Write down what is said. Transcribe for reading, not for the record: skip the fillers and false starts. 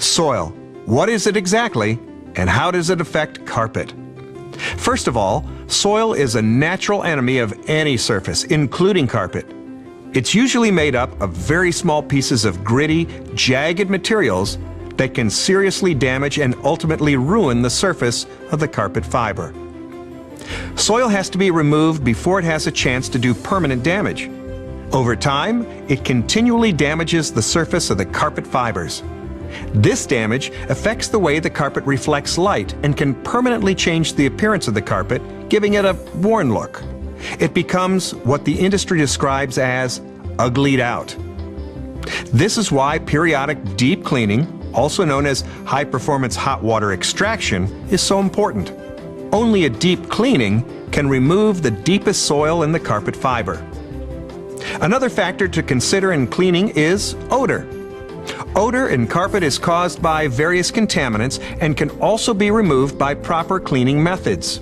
Soil. What is it exactly, and how does it affect carpet? First of all, soil is a natural enemy of any surface, including carpet. It's usually made up of very small pieces of gritty, jagged materials that can seriously damage and ultimately ruin the surface of the carpet fiber. Soil has to be removed before it has a chance to do permanent damage. Over time, it continually damages the surface of the carpet fibers. This damage affects the way the carpet reflects light and can permanently change the appearance of the carpet, giving it a worn look. It becomes what the industry describes as uglied out. This is why periodic deep cleaning, also known as high-performance hot water extraction, is so important. Only a deep cleaning can remove the deepest soil in the carpet fiber. Another factor to consider in cleaning is odor. Odor in carpet is caused by various contaminants and can also be removed by proper cleaning methods.